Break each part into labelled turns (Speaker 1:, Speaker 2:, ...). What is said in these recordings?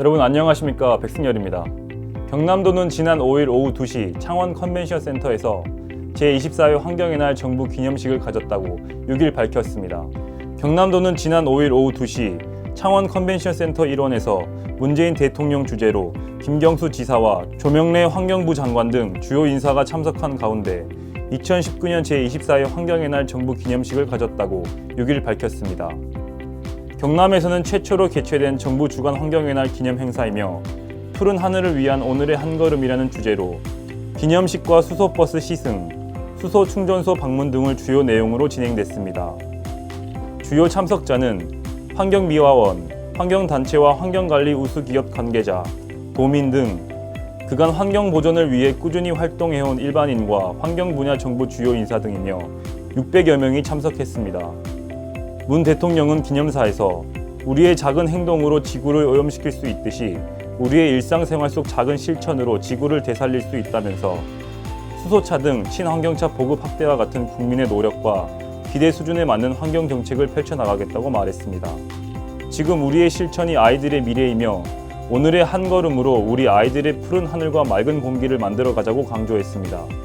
Speaker 1: 여러분 안녕하십니까, 백승열입니다. 경남도는 지난 5일 오후 2시 창원 컨벤션 센터에서 제24회 환경의 날 정부 기념식을 가졌다고 6일 밝혔습니다. 경남도는 지난 5일 오후 2시 창원 컨벤션 센터 일원에서 문재인 대통령 주재로 김경수 지사와 조명래 환경부 장관 등 주요 인사가 참석한 가운데 2019년 제24회 환경의 날 정부 기념식을 가졌다고 6일 밝혔습니다. 경남에서는 최초로 개최된 정부 주관 환경의 날 기념 행사이며 푸른 하늘을 위한 오늘의 한 걸음이라는 주제로 기념식과 수소버스 시승, 수소 충전소 방문 등을 주요 내용으로 진행됐습니다. 주요 참석자는 환경미화원, 환경단체와 환경관리 우수기업 관계자, 도민 등 그간 환경 보존을 위해 꾸준히 활동해온 일반인과 환경 분야 정부 주요 인사 등이며 600여 명이 참석했습니다. 문 대통령은 기념사에서 우리의 작은 행동으로 지구를 오염시킬 수 있듯이 우리의 일상생활 속 작은 실천으로 지구를 되살릴 수 있다면서 수소차 등 친환경차 보급 확대와 같은 국민의 노력과 기대 수준에 맞는 환경 정책을 펼쳐나가겠다고 말했습니다. 지금 우리의 실천이 아이들의 미래이며 오늘의 한 걸음으로 우리 아이들의 푸른 하늘과 맑은 공기를 만들어 가자고 강조했습니다.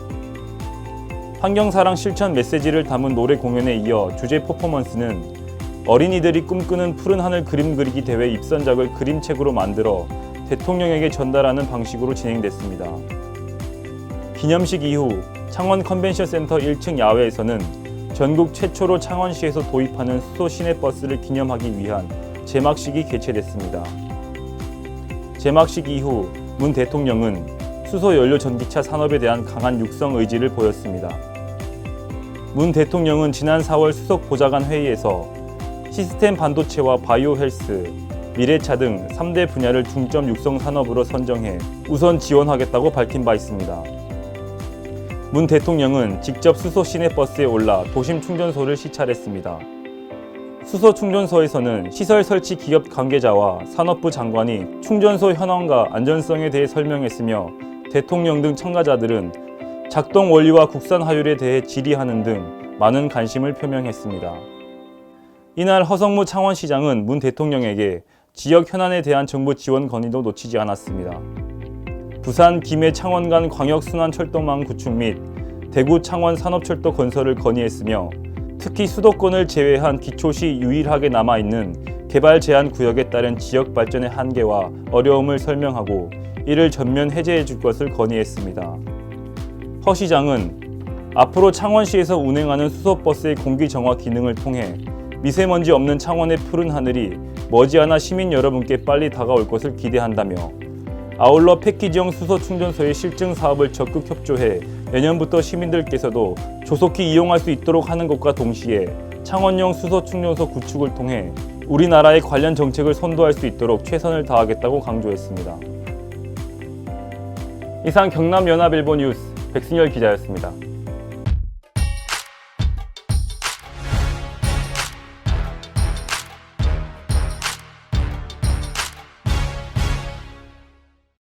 Speaker 1: 환경사랑 실천 메시지를 담은 노래 공연에 이어 주제 퍼포먼스는 어린이들이 꿈꾸는 푸른 하늘 그림 그리기 대회 입선작을 그림책으로 만들어 대통령에게 전달하는 방식으로 진행됐습니다. 기념식 이후 창원 컨벤션 센터 1층 야외에서는 전국 최초로 창원시에서 도입하는 수소 시내버스를 기념하기 위한 제막식이 개최됐습니다. 제막식 이후 문 대통령은 수소연료 전기차 산업에 대한 강한 육성 의지를 보였습니다. 문 대통령은 지난 4월 수석 보좌관 회의에서 시스템 반도체와 바이오 헬스, 미래차 등 3대 분야를 중점 육성 산업으로 선정해 우선 지원하겠다고 밝힌 바 있습니다. 문 대통령은 직접 수소 시내버스에 올라 도심 충전소를 시찰했습니다. 수소 충전소에서는 시설 설치 기업 관계자와 산업부 장관이 충전소 현황과 안전성에 대해 설명했으며 대통령 등 참가자들은 작동 원리와 국산 화율에 대해 질의하는 등 많은 관심을 표명했습니다. 이날 허성무 창원시장은 문 대통령에게 지역 현안에 대한 정부 지원 건의도 놓치지 않았습니다. 부산 김해 창원 간 광역순환철도망 구축 및 대구 창원 산업철도 건설을 건의했으며 특히 수도권을 제외한 기초시 유일하게 남아있는 개발 제한 구역에 따른 지역 발전의 한계와 어려움을 설명하고 이를 전면 해제해 줄 것을 건의했습니다. 허 시장은 앞으로 창원시에서 운행하는 수소버스의 공기 정화 기능을 통해 미세먼지 없는 창원의 푸른 하늘이 머지않아 시민 여러분께 빨리 다가올 것을 기대한다며 아울러 패키지형 수소 충전소의 실증 사업을 적극 협조해 내년부터 시민들께서도 조속히 이용할 수 있도록 하는 것과 동시에 창원형 수소 충전소 구축을 통해 우리나라의 관련 정책을 선도할 수 있도록 최선을 다하겠다고 강조했습니다. 이상 경남연합일보 뉴스 백승열 기자였습니다.